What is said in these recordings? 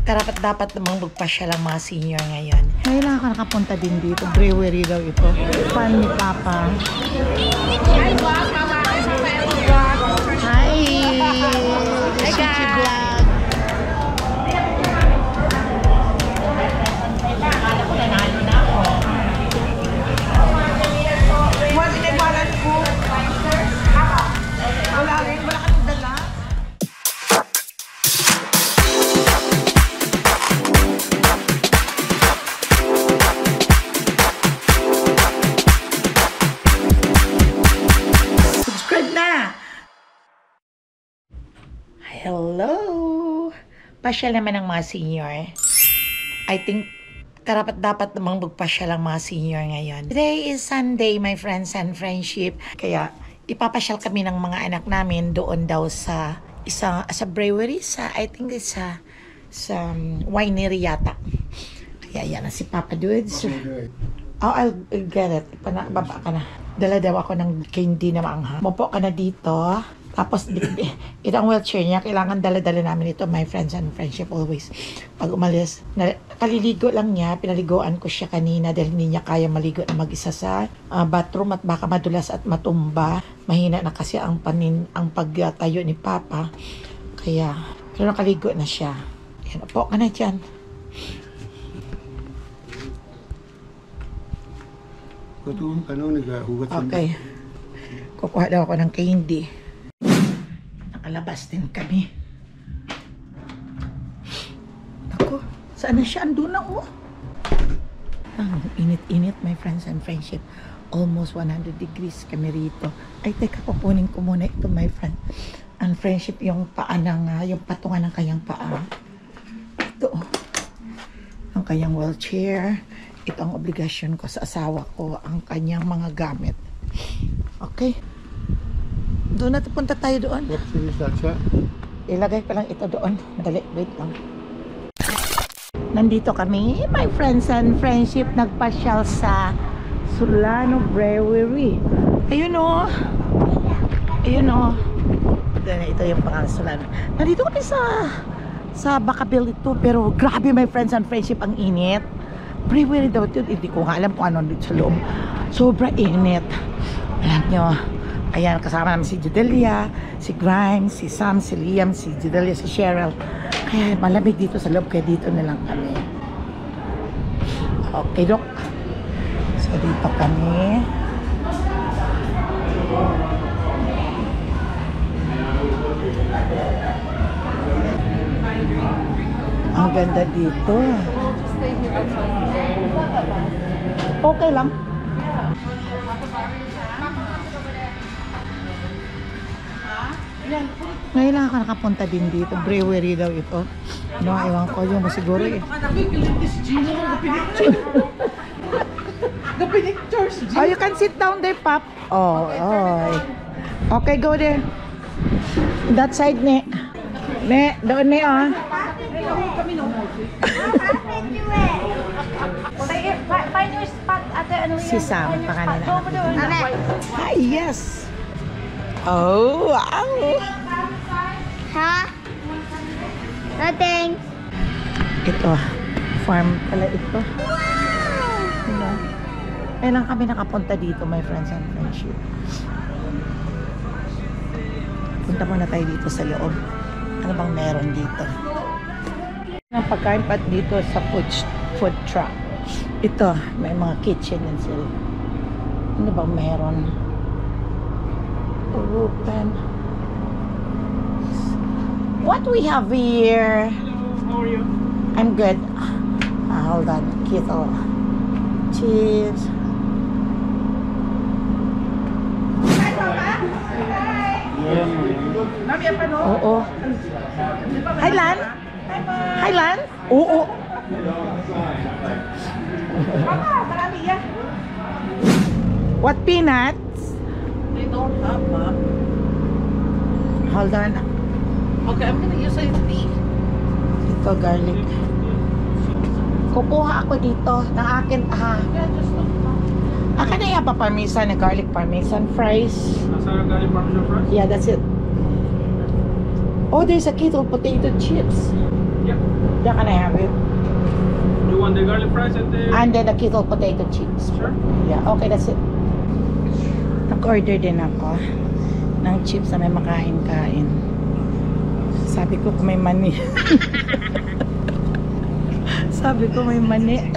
Karapat-dapat namang magpasya lang mga senior ngayon. Kailangan ka nakapunta din dito. Brewery daw ito. Fan ni Papa. Hi! Hi guys! Hello! Pasyal naman ng mga senior. I think karapat-dapat namang magpasyal ang mga senior ngayon. Today is Sunday, my friends and friendship. Kaya ipapasyal kami ng mga anak namin doon daw sa brewery, I think it's sa winery yata. Kaya yan na si Papa Dudes. Oh, I'll get it. Baba ka na. Dala daw ako ng candy na maangha. Mupo ka na dito. Tapos, ito ang wheelchair niya. Kailangan dala-dala namin ito, my friends and friendship always. Pag umalis, kaliligo lang niya. Pinaliguan ko siya kanina dahil hindi niya kaya maligo na mag-isa sa bathroom at baka madulas at matumba. Mahina na kasi ang pagtayo ni Papa. Kaya, pero nakaligo na siya. Yan, upo ka na dyan. Okay. Kukuha daw ako ng candy. Nakalabas din kami. Ako, saan na siya? Andun na, oh. Ang init-init, my friends and friendship. Almost 100 degrees kami rito. Ay, teka, kukunin ko muna ito, my friend. And friendship, yung paa yung patungan ng kanyang paa. Ito, oh. Ang kanyang wheelchair. Ito ang obligasyon ko sa asawa ko, ang kanyang mga gamit. Okay? Doon na punta tayo doon. Ilagay ko lang ito doon. Madali, wait lang. Nandito kami, my friends and friendship, nagpasyal sa Solano Brewery. Ayun o. Ayun o. Ito yung pangalan Solano. Nandito kami sa Bacabel ito, pero grabe my friends and friendship, ang init. Brewery daw ito, hindi ko nga alam kung ano dito sa loob. Sobra init. Alam nyo, ayan, kasama namin si Judelia, si Grimes, si Sam, si Liam, si Judelia, si Cheryl. Kaya malamig dito sa loob, kaya dito na lang kami. Okay, Dok. So, dito kami. Ang ganda dito. Okay lang. Ngayon lang ako nakapunta din dito. Brewery daw ito. No, ewan ko yung siguro eh. Oh, you can sit down there, Pap. Oh, oh. Okay, go there. That side, ne. Ne, doon ne, oh. Find your spot at the Si Sam, pangalan na. Hi, yes. Oh, wow. Ha? Nothing. Ito, farm pala ito. Wow! Kailan kami nakapunta dito, my friends and friendship. Punta muna tayo dito sa loob. Ano bang meron dito? Ang pagkain pa dito sa food truck. Ito, may mga kitchen din sila. Ano bang meron? Open. What we have here? How are you? I'm good. Hold on. Kettle. Cheese. Oo. Hi, Lan. Hi, Lan. Oo. What peanuts? They don't have, Mom. Hold on. Okay, I'm gonna use a tea. Ito, garlic. Kukuha ako dito ng akin. Yeah, just look. Akin na yung parmesan, na garlic parmesan fries. Garlic parmesan fries? Yeah, that's it. Oh, there's a kettle potato chips. Yep. Yeah, can I have it? You want the garlic fries and the... And then the kettle potato chips. Sure. Yeah, okay, that's it. Nag-order din ako ng chips na may makain-kain. Sabi ko kung may mani. Sabi ko may mani.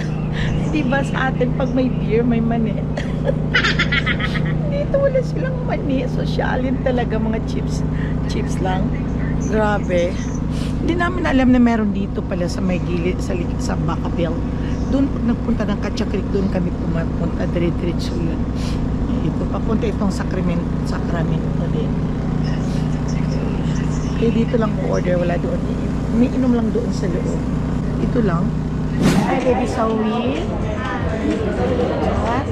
Diba sa atin pag may beer, may mani. Dito wala silang mani. Sosyalin talaga mga chips. Chips lang. Grabe. Hindi namin alam na meron dito pala sa may gilid, sa Bacabel. Doon pag nagpunta ng Katsa Creek, doon kami pumapunta. Dire-diretso yun. Ito, papunta itong Sacramento din. Kaya dito lang order, wala doon. May inom lang doon sa loob. Ito lang. Hi, baby Sawi. What?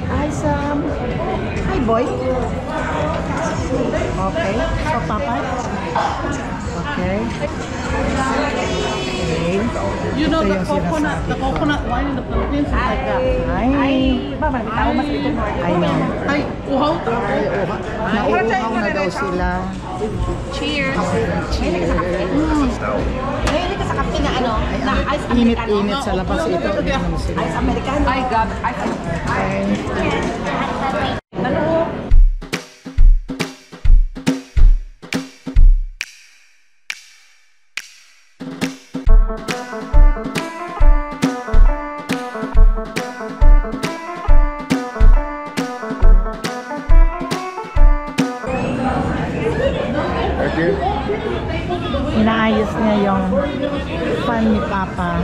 Hi, Sam. Hi, boy. Okay. So, Papa? Okay. Okay. You know, Ito the yung sinasabi ko. coconut wine in the Philippines is like that. Ayun. Ay, uhaw. Nauuhaw na daw sila. Cheers. Cheers. Mahilig ka sa kape na ano? Na ice americano. Init-init sa labas ito. Inom sila. Ice americano. I got it. Okay. Inaayos niya yung fan ni Papa.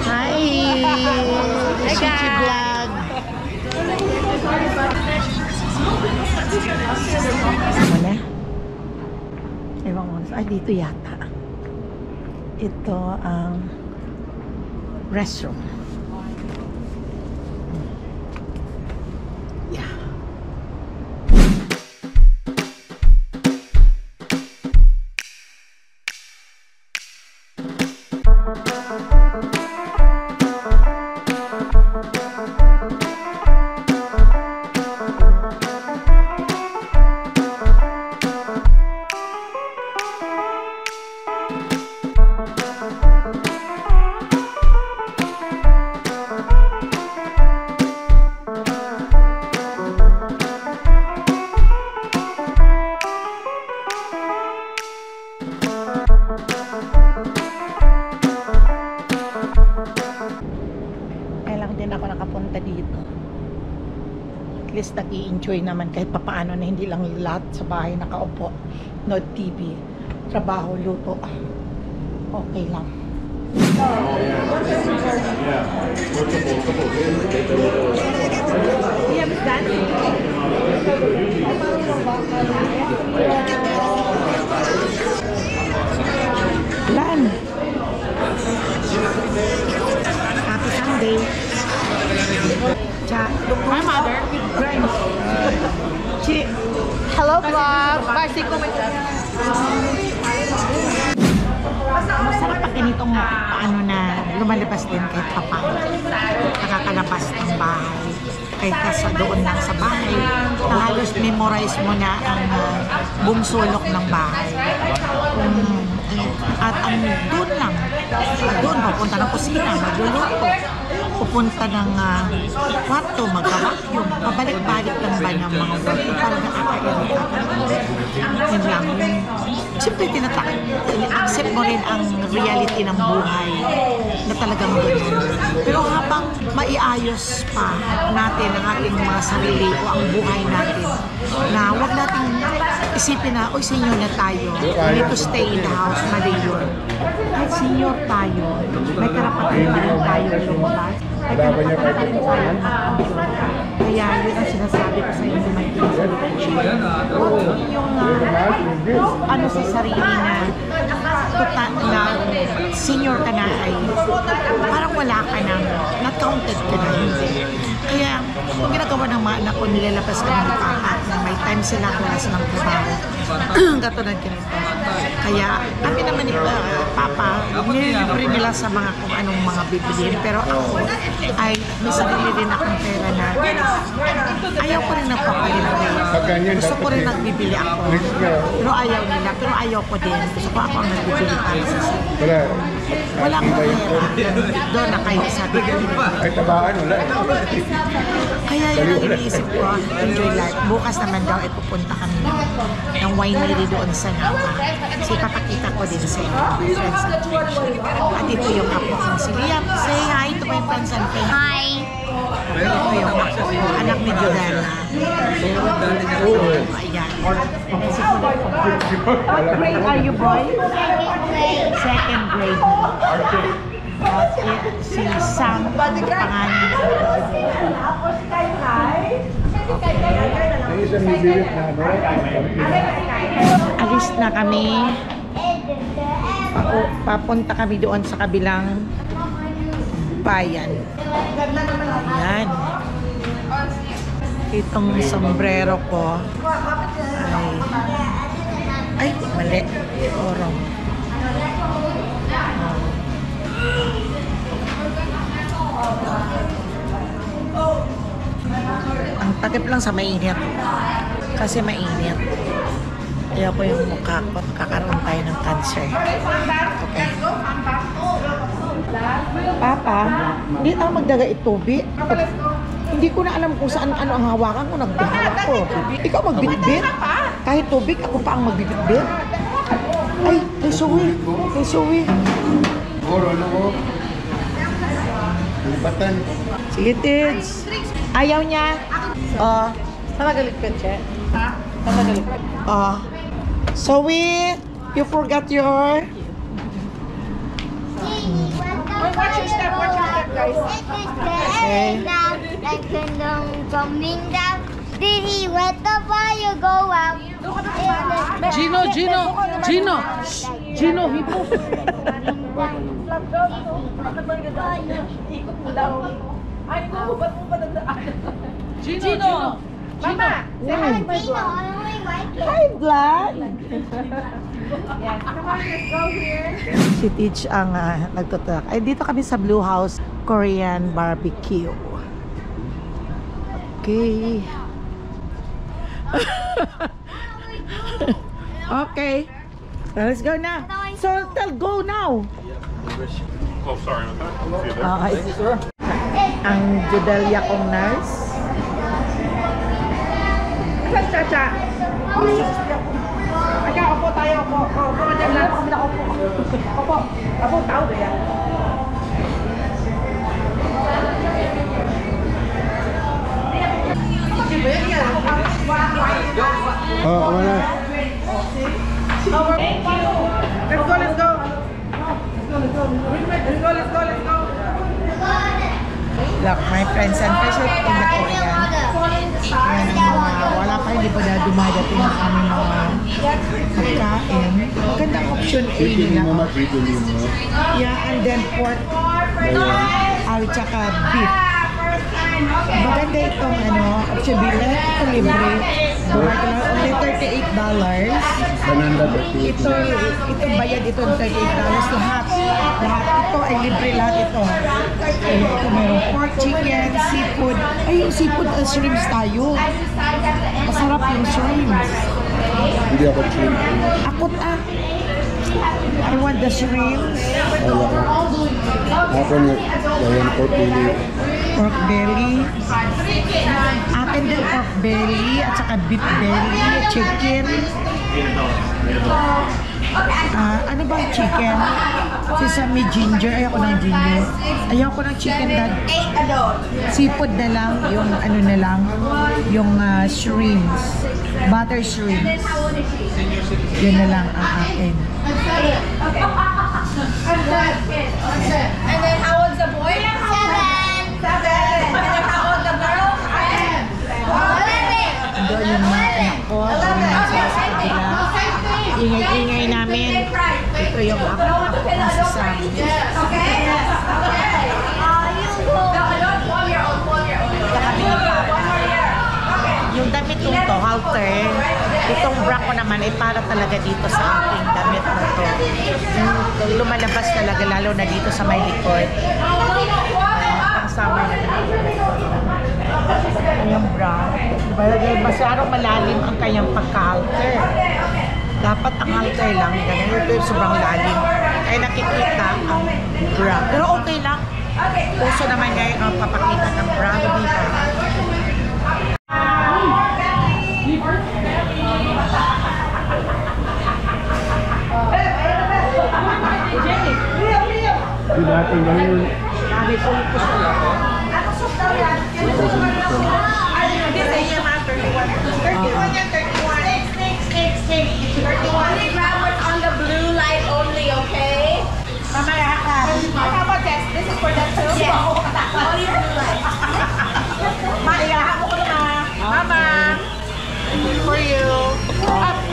Hi! Sushi vlog! Ano na? Ewan ko. Ay, dito yata. Ito ang restroom. Yeah. Kailang din ako nakapunta dito. At least nag-i-enjoy naman kahit papaano na hindi lang lahat sa bahay nakaupo. No TV. Trabaho, luto. Okay lang. Lan. Happy Sunday. Hi, mother. Hello, vlog. Basi ko may... Masarap pa ganitong paano na lumalabas din kahit papaano. Nakakalabas ng bahay. Kahit sa doon lang sa bahay, na halos memorize mo na ang buong sulok ng bahay. At ang doon lang, doon papunta ng kusina, magluluto. Pupunta ng kwarto, magka-vacuum. Pabalik-balik lang ba ng mga work? Parang nakaka-irita. Yun lang. Siyempre, accept mo rin ang reality ng buhay na talagang gano'n. Pero habang maiayos pa natin ang ating mga sarili o ang buhay natin, na huwag natin isipin na, oy, senior na tayo. We need to stay in the house. Mali yun. Kahit senior tayo, may karapatan pa rin tayo lumabas. May karapatan pa rin tayo mag-control. Kaya yun ang sinasabi ko sa inyo, my kids and friendship. Huwag yung ano sa sarili na senior ka na ay parang wala ka nang not counted ka na, hindi. Kaya kung ginagawa ng mga anak ko, nilalabas ka ng pahat na may time sila wala silang trabaho. Katulad ka nito. Kaya kami naman ni Papa, nililibre nila sa mga kung anong mga bibiliin. Pero ako ay may sarili rin akong pera na ayaw ko rin nagpapalibre. Gusto ko rin nagbibili ako. Pero ayaw nila. Pero ayaw ko din. Gusto ko ako ang nagbibili para sa sila. Wala akong pera. Doon na kayo sabi ko. Ay, tabaan, wala. Kaya yun ang iniisip ko, enjoy life. Bukas naman daw ay pupunta kami ng winery doon sa Nawa. Kasi papakita ko din sa inyo, my friends and friendship. At ito yung apo kong si Liam. Say hi to my friends and friends. Hi. Ito yung apo ko, anak ni Jordana. Ayan. What grade are you, boy? Second grade. Si Sam, pangalan. May isang bibilit na, no? Alis na kami. Papunta kami doon sa kabilang bayan. Ayan. Itong sombrero ko ay mali. Orong. Ang takip lang sa mainit. Kasi mainit. Kaya ko yung mukha ko. Kakaroon tayo ng cancer. Okay. Papa, hindi ako magdaga itubi. Hindi ko na alam kung saan ano ang hawakan ko. Nagdahawak ko. Ikaw magbitbit. Kahit tubig, ako pa ang magbitbit. Ay, kay Zoe. Kay Zoe. Oro, ano ko? Lipatan. Sige, Tids. Ayaw niya. Sama galikpit siya. Ha? Sama galikpit. Zoe, you forgot your... Watch your step, guys. Okay. Coming down. Did he let the fire go out? Gino, hipo. Gino! Mama! Say hi, Gino. I only like it. Hi, Vlad. Yes. Come on, let's go here. Si Teach ang nagtutulak. Ay, dito kami sa Blue House Korean Barbecue. Okay. Okay. Let's go na. So, go now. Oh, sorry. Ang Judelia kong nurse. Cha-cha. Opo tayo, opo. Opo ka dyan lang. Opo. Opo, tao ba yan? Wala. Let's go. Look, my friends and friendship in the Korean. Ayan ang mga, wala pa, hindi pa na dumadating ang aming mga pagkain. Magandang option A nila. Yeah, and then pork. Tsaka beef. Maganda itong option B. Lahat ito libre. Only $38. Ito bayad ito ng $38 lahat. Ito ay libre lahat ito. Ito mayroong pork, chicken, seafood. Ay, yung seafood shrimps tayo. Masarap yung shrimps. Hindi ako shrimp. Akot I want the shrimps. Ako na, yan ko pili. Pork belly. Akin din pork belly at saka beef belly, chicken. Ano ba chicken? Sesame ginger. Ayoko ng ginger. Ayoko ng chicken dad. Seafood na lang. Yung ano na lang. Yung shrimps. Butter shrimps. Yun na lang ang akin. And then how old's the boy? 7. And then how old the girl? 11. Doon yung mga anak ko. Doon yung sa kabila. Ingay-ingay namin. Ito yung ako si Sam. Yung damit kong to, halter, itong bra ko naman ay para talaga dito sa aking damit na to. Yung lumalabas talaga, lalo na dito sa may likod. summer na kanyang bra. Diba, masyadong malalim ang kanyang pagka-halter. Dapat ang halter lang, ganun. Ito yung sobrang lalim. Kaya nakikita ang bra. Pero okay lang. Puso naman niya yung papakita ng bra. Diba? Di dati ganun. Sabi ko, gusto lang. Hindi sa iya mga 31. 31 yan, 31. only grab one on the blue light only, okay? Mamaya ka. How about this? This is for them too? Yes. Only blue light. Maiyahan mo ko na. Mama. For you.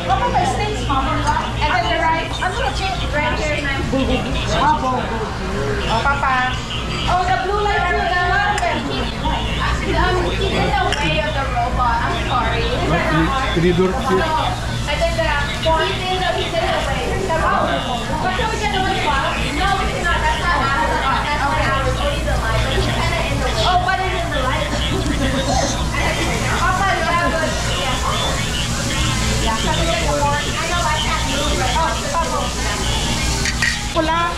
Look at my snakes, Mama. And then the right, ano na change right here, ma'am. Oh, Papa. Oh, the blue light too, the lot of them. He's in the way of the robot. I'm sorry. Is that not hard? Tinidor No. siya. And then he's in the way. The robot. But can we get the one box? No, we cannot. That's not ours. That's not ours. Only the light. But he's kind of in the way. Oh, but it's in the light. Papa, you have good. Yeah. Yeah. Can we get the one? I know I can't move. Oh, Papa. Pula.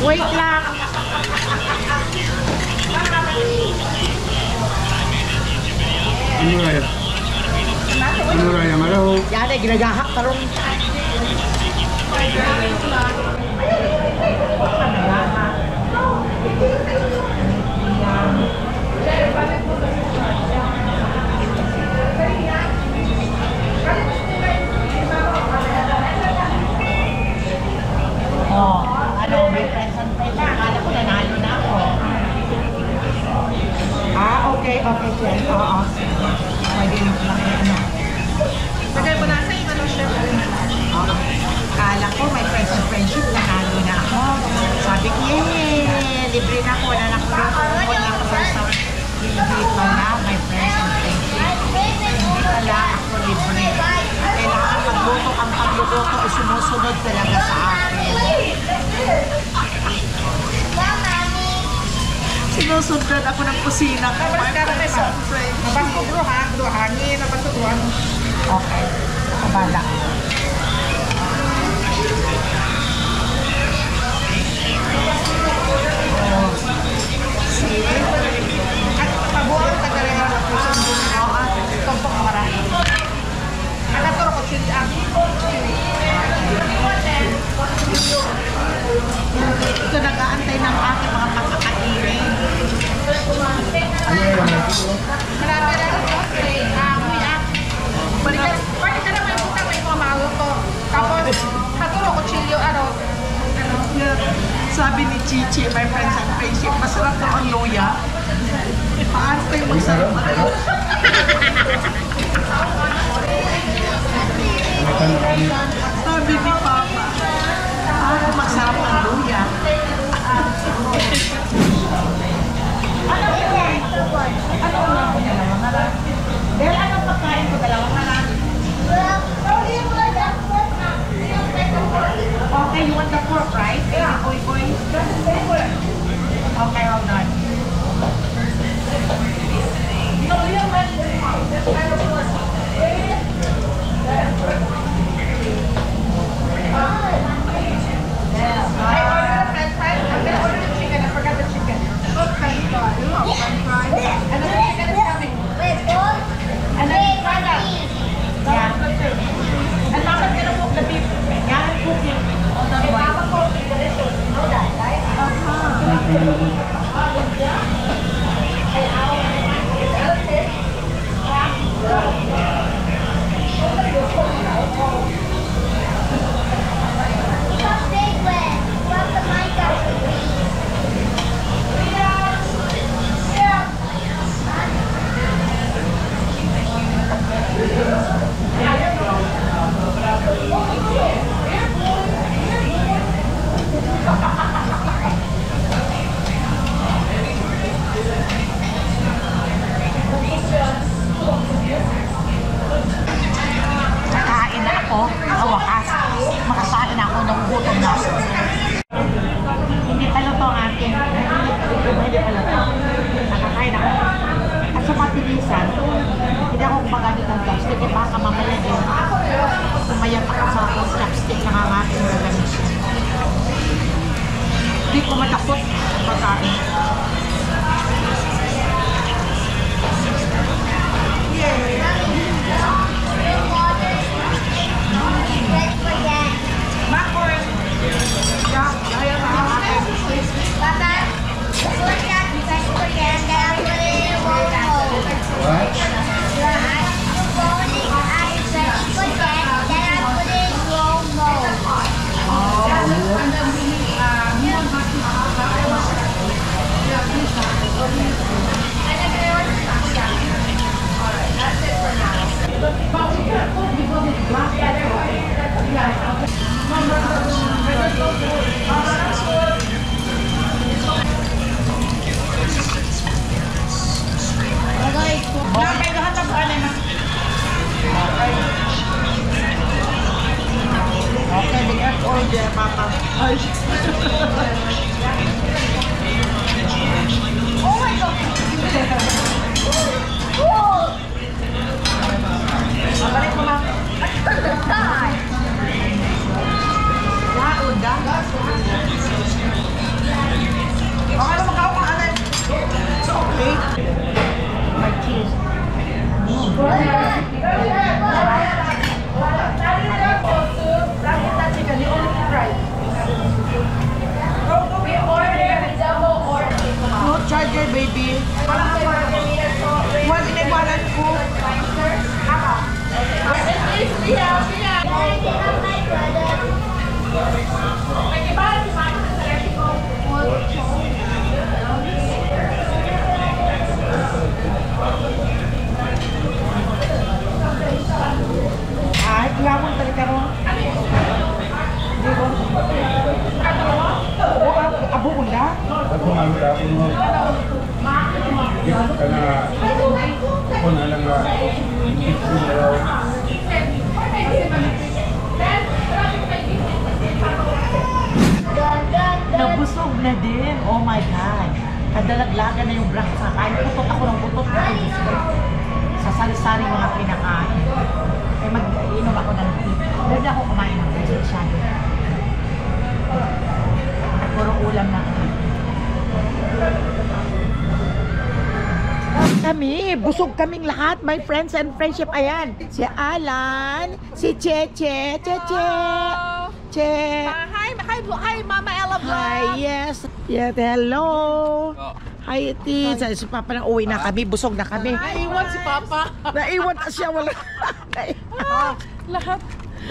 Wait lang. Ano raya? Ano raya? Maraho. Yan ay ginagahak karong. Oh, ano, may present pa na. Akala ko nanalo na ako. Okay, Jen. Oo. Pwede na ano. Lagay mo na sa ano siya. Kala ko may friends and friendship, nanalo na ako. Sabi ko, yay! Libre na ako, wala na ako wala ako sa hindi pala, may friends and friendship. Hindi pala ako libre. Kailangan magluto, ang pagluluto ay sumusunod talaga sa akin. Sinusundan ako ng kusina ko. Nabas ko bro ha, bro hangin, nabas ko bro. Okay, kabala. At pabuhan ka talaga ng puso mo. Tumpok marami. Nakaturo ko chili ang. Ito nag-aantay ng aking mga pagkakainin. Marami na ako. Balikan ka naman punta ko yung mga maluto. Tapos, katuro ko chili ano. Sabi ni Chichi, my friends and friendship, masarap daw ang loya. Paano kayo masarap ang loya? Sabi ni Papa, paano masarap ang loya? Dahil anong pagkain ko, dalawang harap. Okay, you want the pork, right? Yeah. Oy, oy. Okay, hold on. I ordered a french fries. I'm gonna order the chicken. I forgot the chicken. Oh, french fries. French fries. And then the chicken is coming. And then find out. Yeah. And Papa's gonna cook the beef. Yeah, I'm cooking. Hold on, boy. Papa cooked the delicious. You know that, right? Nakain na ako. Sa wakas. Makasain ako ng gutom na ako. Hindi pala to. Hindi, papa. Ay. Oh my god! Cool! Balik mo lang. Die! Laon da. Okay na magkaw ka, Alan. Okay. My cheese. We ordered double order. No charger, baby. One inigwanan ko. Ay, ilamon tali ka ron. Di ba? Abo ko na. Ako ang tapon mo. Dito ka na. Ako na lang nga. Dito na lang. Nabusog na din. Oh my God. Kadalaglagan na yung brak sa kain. Putot ako ng putot. Sa sari-sari mga pinakain. Kaya mag-inom ako ng tea. Dahil ako kumain ng masyado. Puro ulam na. Kami, busog kaming lahat, my friends and friendship. Ayan, si Alan, si Cheche, Che. Hi, Mama Ella Vlog. Hi, yes. Yeah, hello. Hi, Iti. Si Papa na uwi na kami, busog na kami. Naiwan si Papa. Naiwan na siya, wala.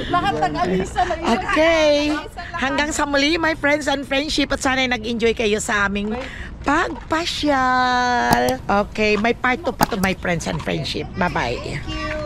Lahat nag-alisa na Okay. Hanggang sa muli, my friends and friendship. At sana'y nag-enjoy kayo sa aming pagpasyal. Okay, may part 2 pa to, my friends and friendship. Bye-bye. Thank you.